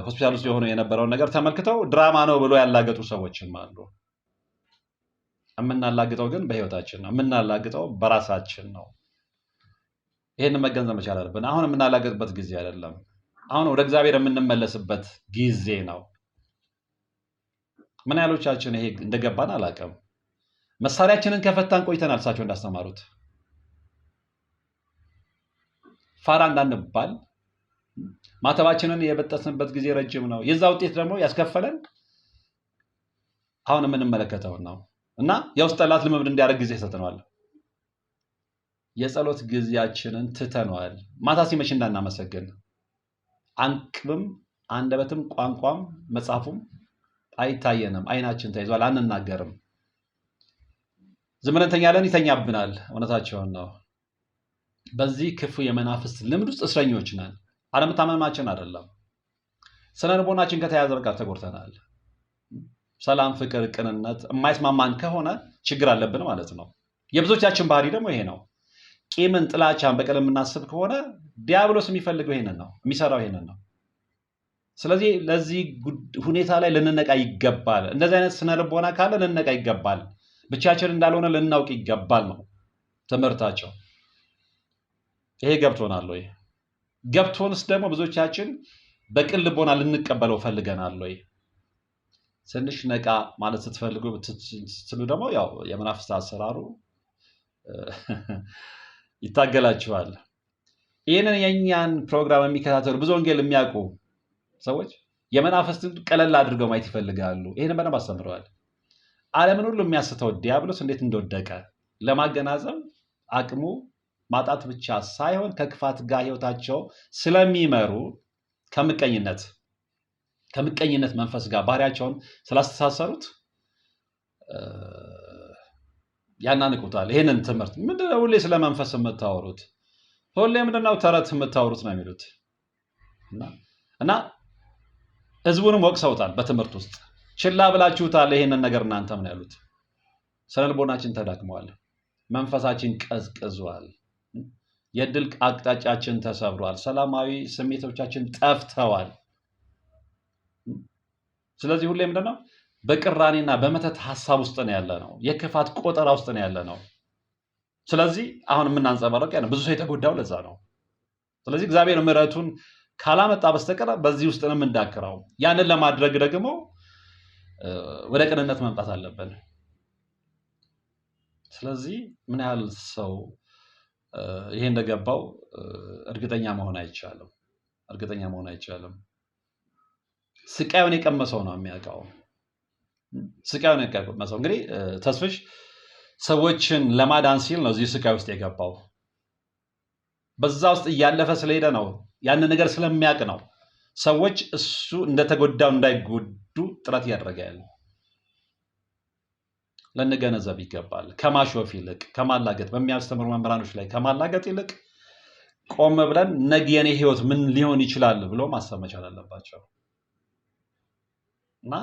S4: ሆስፒታል ውስጥ የነበረውን ነገር ተመልክተው ድራማ ነው ብሎ ያላገጡ ሰዎችም አሉ። የምናላግጠው ግን በህይወታችን ነው። የምናላግጠው በራሳችን ነው። ይህንን መገንዘብ መቻል አለብን። አሁን የምናላገጥበት ጊዜ አይደለም። አሁን ወደ እግዚአብሔር የምንመለስበት ጊዜ ነው። ምን ያህሎቻችን ይሄ እንደገባን አላውቅም። መሳሪያችንን ከፈታን ቆይተናል። እሳቸው እንዳስተማሩት ፋራ እንዳንባል ማተባችንን የበጠስንበት ጊዜ ረጅም ነው። የዛ ውጤት ደግሞ ያስከፈለን አሁን የምንመለከተውን ነው እና የውስጥ ጠላት ልምምድ እንዲያደርግ ጊዜ ሰጥነዋል። የጸሎት ጊዜያችንን ትተነዋል። ማታ ሲመሽ እንዳናመሰግን አንቅብም፣ አንደበትም፣ ቋንቋም መጽሐፉም አይታየንም። አይናችን ተይዟል፣ አንናገርም። ዝም ብለን እንተኛለን፣ ይተኛብናል። እውነታቸውን ነው። በዚህ ክፉ የመናፍስት ልምድ ውስጥ እስረኞች ነን። አለመታመማችን አይደለም። ስነ ልቦናችን ከተያዘ በቃ ተጎድተናል። ሰላም፣ ፍቅር፣ ቅንነት የማይስማማን ከሆነ ችግር አለብን ማለት ነው። የብዙዎቻችን ባህሪ ደግሞ ይሄ ነው። ቂምን፣ ጥላቻን፣ በቀል የምናስብ ከሆነ ዲያብሎስ የሚፈልገው ይሄንን ነው፣ የሚሰራው ይሄንን ነው። ስለዚህ ለዚህ ሁኔታ ላይ ልንነቃ ይገባል። እንደዚህ አይነት ስነ ልቦና ካለ ልንነቃ ይገባል። ብቻችን እንዳልሆነ ልናውቅ ይገባል ነው ትምህርታቸው። ይሄ ገብቶናል ወይ? ገብቶንስ ደግሞ ብዙዎቻችን በቅን ልቦና ልንቀበለው ፈልገናል ወይ? ትንሽ ነቃ ማለት ስትሉ ደግሞ ያው የመናፍስት አሰራሩ ይታገላችኋል። ይህንን የእኛን ፕሮግራም የሚከታተሉ ብዙ ወንጌል የሚያውቁ ሰዎች የመናፍስትን ቀለል አድርገው ማየት ይፈልጋሉ። ይህንን በደንብ አስተምረዋል። ዓለምን ሁሉ የሚያስተው ዲያብሎስ እንዴት እንደወደቀ ለማገናዘብ አቅሙ ማጣት ብቻ ሳይሆን ከክፋት ጋር ህይወታቸው ስለሚመሩ ከምቀኝነት መንፈስ ጋር ባህሪያቸውን ስላስተሳሰሩት ያናንቁታል። ይህንን ትምህርት ምንድነው ሁሌ ስለ መንፈስ የምታወሩት? ሁሌ ምንድነው ተረት የምታወሩት ነው የሚሉት እና ህዝቡንም ወቅሰውታል። በትምህርት ውስጥ ችላ ብላችሁታል ይህንን ነገር እናንተ ምን ያሉት። ስነልቦናችን ተዳክመዋል። መንፈሳችን ቀዝቅዟል። የድል አቅጣጫችን ተሰብሯል። ሰላማዊ ስሜቶቻችን ጠፍተዋል። ስለዚህ ሁሌ ምንድነው በቅራኔና በመተት ሀሳብ ውስጥ ነው ያለ ነው። የክፋት ቆጠራ ውስጥ ነው ያለ ነው። ስለዚህ አሁን የምናንጸባረቅ ያ ነው። ብዙ ሰው የተጎዳው ለዛ ነው። ስለዚህ እግዚአብሔር ምሕረቱን ካላመጣ በስተቀር በዚህ ውስጥ ነው የምንዳክረው። ያንን ለማድረግ ደግሞ ወደ ቅንነት መምጣት አለብን። ስለዚህ ምን ያህል ሰው ይሄ እንደገባው እርግጠኛ መሆን አይቻልም። ስቃዩን የቀመሰው ነው የሚያውቀው። ስቃዩን የቀመሰው እንግዲህ ተስፍሽ ሰዎችን ለማዳን ሲል ነው እዚህ ስቃይ ውስጥ የገባው። በዛ ውስጥ እያለፈ ስለሄደ ነው። ያንን ነገር ስለሚያውቅ ነው ሰዎች እሱ እንደተጎዳው እንዳይጎዱ ጥረት እያደረገ ያለ። ልንገነዘብ ይገባል። ከማሾፍ ይልቅ ከማላገጥ፣ በሚያስተምሩ መምህራኖች ላይ ከማላገጥ ይልቅ ቆም ብለን ነገ የኔ ህይወት ምን ሊሆን ይችላል ብሎ ማሰብ መቻል አለባቸው እና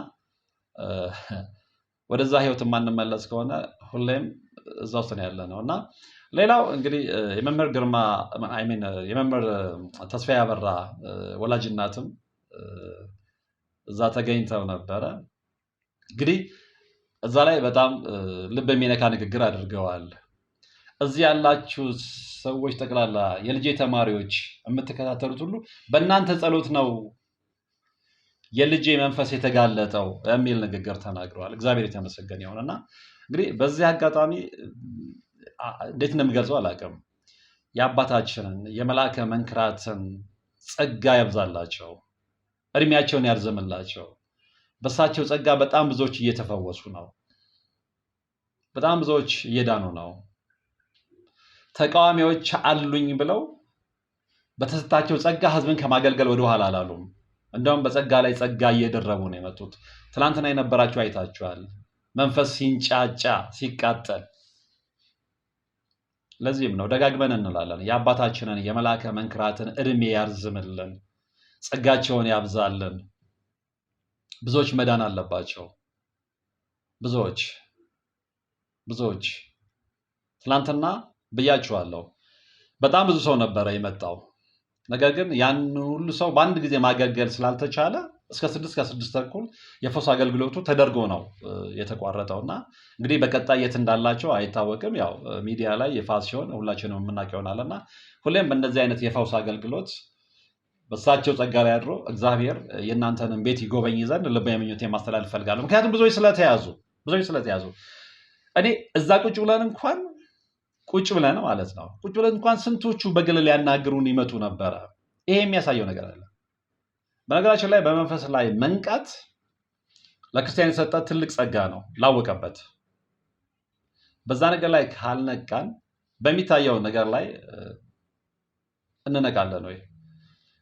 S4: ወደዛ ህይወት የማንመለስ ከሆነ ሁሌም እዛ ውስጥ ነው ያለ ነው እና ሌላው እንግዲህ የመምህር ተስፋዬ አበራ ወላጅ እናትም እዛ ተገኝተው ነበረ። እንግዲህ እዛ ላይ በጣም ልብ የሚነካ ንግግር አድርገዋል። እዚህ ያላችሁ ሰዎች ጠቅላላ የልጄ ተማሪዎች የምትከታተሉት ሁሉ በእናንተ ጸሎት ነው የልጄ መንፈስ የተጋለጠው የሚል ንግግር ተናግረዋል። እግዚአብሔር የተመሰገነ ይሁንና እንግዲህ በዚህ አጋጣሚ እንዴት እንደምገልጸው አላውቅም። የአባታችንን የመልአከ መንክራትን ጸጋ ያብዛላቸው፣ እድሜያቸውን ያርዝምላቸው። በሳቸው ጸጋ በጣም ብዙዎች እየተፈወሱ ነው። በጣም ብዙዎች እየዳኑ ነው። ተቃዋሚዎች አሉኝ ብለው በተሰጣቸው ጸጋ ህዝብን ከማገልገል ወደኋላ አላሉም። እንደውም በጸጋ ላይ ጸጋ እየደረቡ ነው የመጡት። ትናንትና የነበራቸው አይታችኋል። መንፈስ ሲንጫጫ ሲቃጠል። ለዚህም ነው ደጋግመን እንላለን የአባታችንን የመልአከ መንክራትን እድሜ ያርዝምልን፣ ጸጋቸውን ያብዛልን። ብዙዎች መዳን አለባቸው። ብዙዎች ትናንትና ብያችኋለሁ። በጣም ብዙ ሰው ነበረ የመጣው። ነገር ግን ያን ሁሉ ሰው በአንድ ጊዜ ማገልገል ስላልተቻለ እስከ 6 ተኩል የፈውስ አገልግሎቱ ተደርጎ ነው የተቋረጠው እና እንግዲህ በቀጣይ የት እንዳላቸው አይታወቅም። ያው ሚዲያ ላይ ይፋ ሲሆን ሁላችንም የምናውቅ ይሆናል እና ሁሌም በእነዚህ አይነት የፈውስ አገልግሎት በእሳቸው ጸጋ ላይ አድሮ እግዚአብሔር የእናንተንም ቤት ይጎበኝ ዘንድ ልባዊ ምኞቴን ማስተላለፍ እፈልጋለሁ። ምክንያቱም ብዙዎች ስለተያዙ እኔ እዛ ቁጭ ብለን ማለት ነው ቁጭ ብለን እንኳን ስንቶቹ በግል ሊያናግሩን ይመጡ ነበረ። ይሄ የሚያሳየው ነገር አለ። በነገራችን ላይ በመንፈስ ላይ መንቃት ለክርስቲያን የተሰጠ ትልቅ ጸጋ ነው ላወቀበት። በዛ ነገር ላይ ካልነቃን በሚታየው ነገር ላይ እንነቃለን ወይ?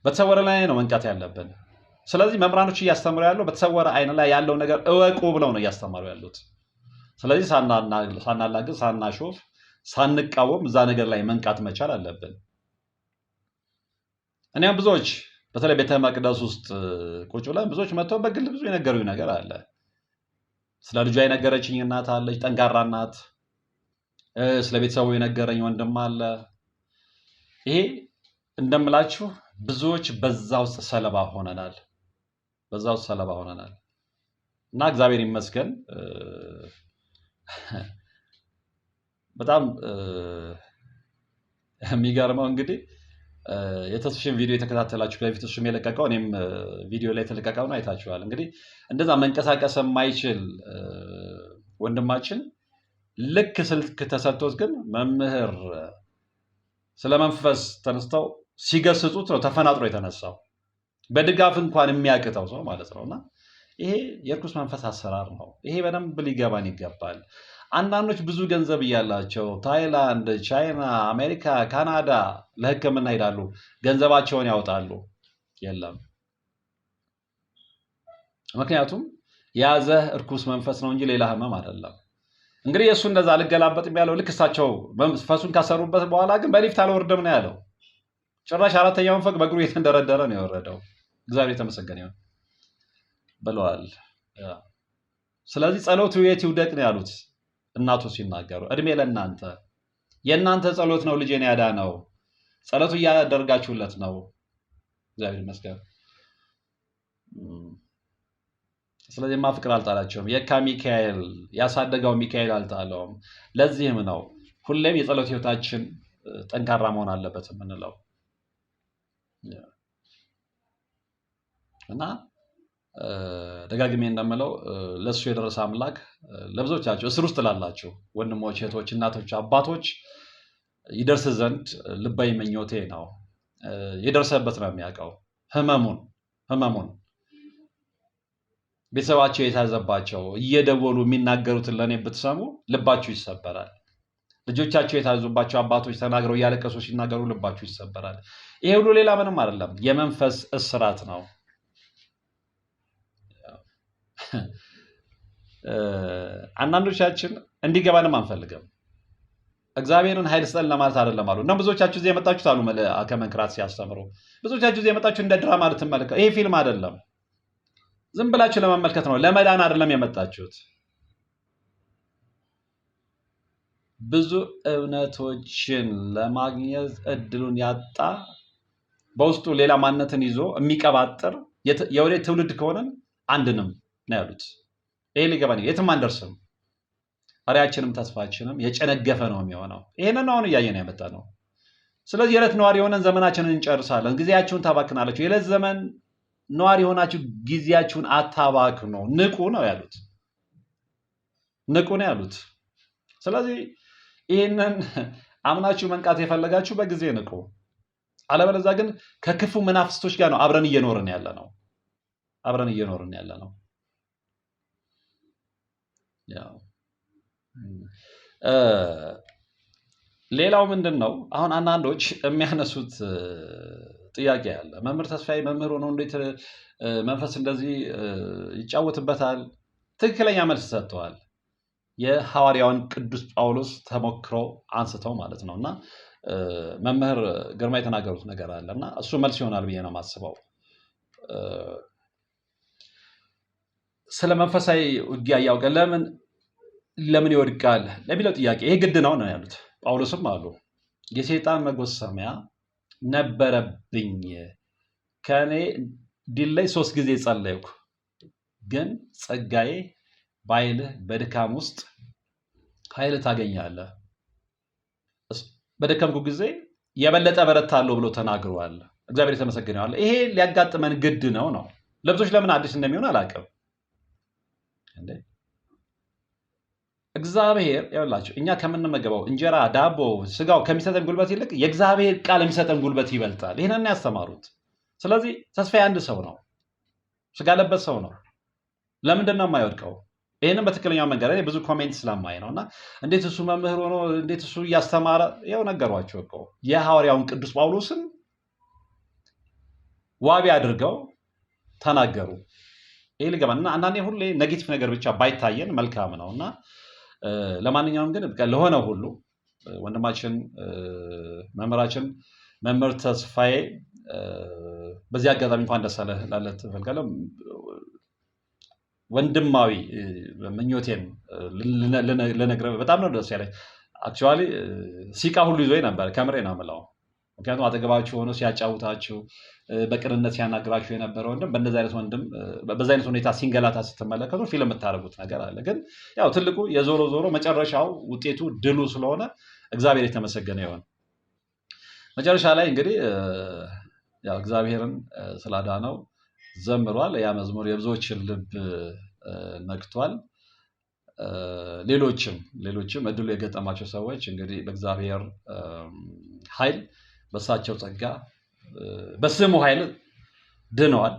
S4: በተሰወረ ላይ ነው መንቃት ያለብን። ስለዚህ መምህራኖች እያስተምሩ ያለው በተሰወረ አይን ላይ ያለው ነገር እወቁ ብለው ነው እያስተማሩ ያሉት። ስለዚህ ሳናላግጥ፣ ሳናሾፍ፣ ሳንቃወም እዛ ነገር ላይ መንቃት መቻል አለብን። እኔም ብዙዎች በተለይ ቤተ መቅደስ ውስጥ ቁጭ ብለን ብዙዎች መጥተው በግል ብዙ የነገሩኝ ነገር አለ። ስለ ልጇ የነገረችኝ እናት አለች፣ ጠንካራ እናት። ስለ ቤተሰቡ የነገረኝ ወንድም አለ። ይሄ እንደምላችሁ ብዙዎች በዛ ውስጥ ሰለባ ሆነናል እና እግዚአብሔር ይመስገን። በጣም የሚገርመው እንግዲህ የተስፍሽን ቪዲዮ የተከታተላችሁ በፊት እሱም የለቀቀው እኔም ቪዲዮ ላይ የተለቀቀውን አይታችኋል። እንግዲህ እንደዛ መንቀሳቀስ የማይችል ወንድማችን ልክ ስልክ ተሰጥቶት ግን መምህር ስለ መንፈስ ተነስተው ሲገስጹት ነው ተፈናጥሮ የተነሳው። በድጋፍ እንኳን የሚያቅተው ሰው ማለት ነው። እና ይሄ የርኩስ መንፈስ አሰራር ነው። ይሄ በደንብ ሊገባን ይገባል። አንዳንዶች ብዙ ገንዘብ እያላቸው ታይላንድ፣ ቻይና፣ አሜሪካ፣ ካናዳ ለሕክምና ሄዳሉ፣ ገንዘባቸውን ያወጣሉ። የለም፣ ምክንያቱም የያዘህ እርኩስ መንፈስ ነው እንጂ ሌላ ህመም አይደለም። እንግዲህ የእሱ እንደዛ አልገላበጥም ያለው ልክ እሳቸው ፈሱን ካሰሩበት በኋላ ግን በሊፍት አልወርድም ነው ያለው። ጭራሽ 4ኛውን ፎቅ በእግሩ እየተንደረደረ ነው የወረደው። እግዚአብሔር የተመሰገነ ይሁን ብለዋል። ስለዚህ ጸሎቱ የት ይውደቅ ነው ያሉት እናቱ ሲናገሩ። እድሜ ለእናንተ፣ የእናንተ ጸሎት ነው ልጄን ያዳነው። ጸሎቱ እያደረጋችሁለት ነው። እግዚአብሔር ይመስገን። ስለዚህ ፍቅር አልጣላቸውም። የካ ሚካኤል ያሳደገው ሚካኤል አልጣለውም። ለዚህም ነው ሁሌም የጸሎት ህይወታችን ጠንካራ መሆን አለበት የምንለው እና ደጋግሜ እንደምለው ለእሱ የደረሰ አምላክ ለብዙዎቻችሁ እስር ውስጥ ላላችሁ ወንድሞች፣ እህቶች፣ እናቶች፣ አባቶች ይደርስ ዘንድ ልባዊ ምኞቴ ነው። የደረሰበት ነው የሚያውቀው ህመሙን ቤተሰባቸው የታዘባቸው እየደወሉ የሚናገሩትን ለእኔ ብትሰሙ ልባችሁ ይሰበራል። ልጆቻቸው የታዙባቸው አባቶች ተናግረው እያለቀሱ ሲናገሩ ልባችሁ ይሰበራል። ይሄ ሁሉ ሌላ ምንም አይደለም፣ የመንፈስ እስራት ነው። አንዳንዶቻችን እንዲገባንም አንፈልግም። እግዚአብሔርን ኃይል ስጠን ለማለት አይደለም አሉ እና ብዙዎቻችሁ እዚህ የመጣችሁት አሉ ከመንክራት ሲያስተምሩ ብዙዎቻችሁ እዚህ የመጣችሁ እንደ ድራማ ልትመለከቱ። ይሄ ፊልም አይደለም፣ ዝም ብላችሁ ለመመልከት ነው። ለመዳን አይደለም የመጣችሁት። ብዙ እውነቶችን ለማግኘት እድሉን ያጣ በውስጡ ሌላ ማንነትን ይዞ የሚቀባጥር የወዴት ትውልድ ከሆነን አንድንም ነው ያሉት። ይሄ ሊገባን የትም አንደርስም። ራዕያችንም ተስፋችንም የጨነገፈ ነው የሚሆነው። ይሄንን አሁን እያየን ያመጣ ነው። ስለዚህ የዕለት ነዋሪ የሆነን ዘመናችንን እንጨርሳለን። ጊዜያችሁን ታባክናላችሁ። የዕለት ዘመን ነዋሪ የሆናችሁ ጊዜያችሁን አታባክኑ፣ ንቁ ነው ያሉት። ንቁ ነው ያሉት። ስለዚህ ይህንን አምናችሁ መንቃት የፈለጋችሁ በጊዜ ንቁ። አለበለዚያ ግን ከክፉ መናፍስቶች ጋር ነው አብረን እየኖርን ያለ ነው። ሌላው ምንድን ነው? አሁን አንዳንዶች የሚያነሱት ጥያቄ አለ። መምህር ተስፋዬ መምህር ሆኖ እንዴት መንፈስ እንደዚህ ይጫወትበታል? ትክክለኛ መልስ ሰጥተዋል። የሐዋርያውን ቅዱስ ጳውሎስ ተሞክሮ አንስተው ማለት ነው። እና መምህር ግርማ የተናገሩት ነገር አለ እና እሱ መልስ ይሆናል ብዬ ነው የማስበው። ስለ መንፈሳዊ ውጊያ እያወቀ ለምን ይወድቃል ለሚለው ጥያቄ ይሄ ግድ ነው ያሉት። ጳውሎስም አሉ የሰይጣን መጎሰሚያ ነበረብኝ፣ ከእኔ ድል ላይ 3 ጊዜ ጸለይኩ፣ ግን ጸጋዬ በኃይልህ በድካም ውስጥ ኃይል ታገኛለህ፣ በደከምኩ ጊዜ የበለጠ በረታለሁ ብሎ ተናግሯል። እግዚአብሔር የተመሰገነ ይሁን። ይሄ ሊያጋጥመን ግድ ነው። ለብዙዎች ለምን አዲስ እንደሚሆን አላውቅም። እግዚአብሔር ያውላችሁ እኛ ከምንመገበው እንጀራ፣ ዳቦ፣ ስጋው ከሚሰጠን ጉልበት ይልቅ የእግዚአብሔር ቃል የሚሰጠን ጉልበት ይበልጣል። ይህንን ያስተማሩት። ስለዚህ ተስፋዬ አንድ ሰው ነው፣ ስጋ ለበስ ሰው ነው። ለምንድን ነው የማይወድቀው? ይህንም በትክክለኛው መንገድ ላይ ብዙ ኮሜንት ስለማይ ነው። እና እንዴት እሱ መምህር ሆኖ እንዴት እሱ እያስተማረ ያው ነገሯቸው እኮ የሐዋርያውን ቅዱስ ጳውሎስን ዋቢ አድርገው ተናገሩ። ይሄ ሊገባን እና አንዳንዴ ሁሌ ኔጌቲቭ ነገር ብቻ ባይታየን መልካም ነው። እና ለማንኛውም ግን ለሆነ ሁሉ ወንድማችን መምህራችን መምህር ተስፋዬ በዚህ አጋጣሚ እንኳን ደስ አለህ ማለት እፈልጋለሁ። ወንድማዊ ምኞቴን ልነግርህ በጣም ነው ደስ ያለኝ። አክቹዋሊ ሲቃ ሁሉ ይዞኝ ነበር፣ ከምሬ ነው የምለው። ምክንያቱም አጠገባችሁ ሆኖ ሲያጫውታችሁ በቅንነት ሲያናግራችሁ የነበረ ወንድም በእንደዚህ አይነት ወንድም በዚህ አይነት ሁኔታ ሲንገላታ ስትመለከቱ ፊልም የምታደርጉት ነገር አለ። ግን ያው ትልቁ የዞሮ መጨረሻው ውጤቱ ድሉ ስለሆነ እግዚአብሔር የተመሰገነ ይሁን። መጨረሻ ላይ እንግዲህ ያው እግዚአብሔርን ስላዳነው ዘምሯል። ያ መዝሙር የብዙዎችን ልብ ነክቷል። ሌሎችም እድሉ የገጠማቸው ሰዎች እንግዲህ በእግዚአብሔር ኃይል በእሳቸው ጸጋ በስሙ ኃይል ድነዋል።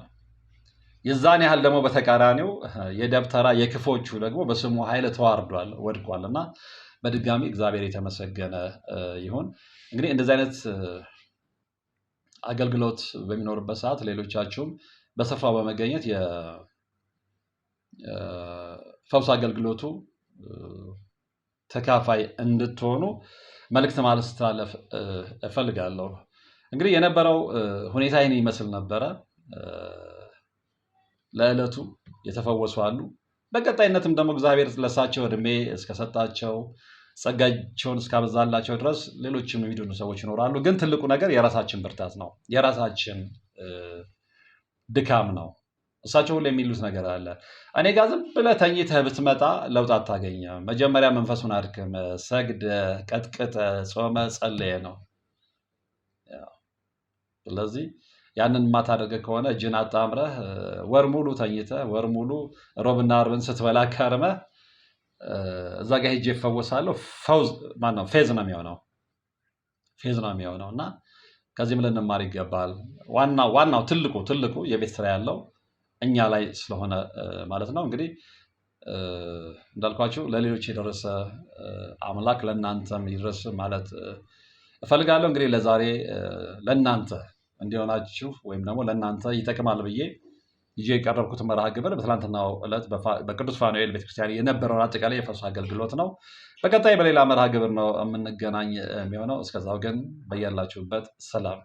S4: የዛን ያህል ደግሞ በተቃራኒው የደብተራ የክፎቹ ደግሞ በስሙ ኃይል ተዋርዷል፣ ወድቋል። እና በድጋሚ እግዚአብሔር የተመሰገነ ይሁን። እንግዲህ እንደዚህ አይነት አገልግሎት በሚኖርበት ሰዓት ሌሎቻችሁም በስፍራው በመገኘት የፈውስ አገልግሎቱ ተካፋይ እንድትሆኑ መልእክት ማስተላለፍ እፈልጋለሁ። እንግዲህ የነበረው ሁኔታ ይህን ይመስል ነበረ። ለዕለቱ የተፈወሱ አሉ። በቀጣይነትም ደግሞ እግዚአብሔር ለሳቸው እድሜ እስከሰጣቸው ጸጋቸውን እስካበዛላቸው ድረስ ሌሎችም የሚድኑ ሰዎች ይኖራሉ። ግን ትልቁ ነገር የራሳችን ብርታት ነው፣ የራሳችን ድካም ነው። እሳቸው ሁሉ የሚሉት ነገር አለ። እኔ ጋር ዝም ብለህ ተኝተህ ብትመጣ ለውጥ አታገኘም። መጀመሪያ መንፈሱን አድክመ፣ ሰግደ፣ ቀጥቅጠ፣ ጾመ፣ ጸለየ ነው። ስለዚህ ያንን የማታደርግ ከሆነ እጅን አጣምረህ ወር ሙሉ ተኝተህ ወር ሙሉ ሮብና ዓርብን ስትበላ ከርመህ እዛ ጋር ሄጄ እፈወሳለሁ ፌዝ ነው የሚሆነው እና ከዚህም ልንማር ይገባል። ዋናው ትልቁ የቤት ስራ ያለው እኛ ላይ ስለሆነ ማለት ነው። እንግዲህ እንዳልኳችሁ ለሌሎች የደረሰ አምላክ ለእናንተም ይድረስ ማለት እፈልጋለሁ። እንግዲህ ለዛሬ ለእናንተ እንዲሆናችሁ ወይም ደግሞ ለእናንተ ይጠቅማል ብዬ ይዤ የቀረብኩት መርሃ ግብር በትላንትናው ዕለት በቅዱስ ፋኑኤል ቤተክርስቲያን የነበረውን አጠቃላይ የፈውስ አገልግሎት ነው። በቀጣይ በሌላ መርሃ ግብር ነው የምንገናኝ የሚሆነው። እስከዛው ግን በያላችሁበት ሰላም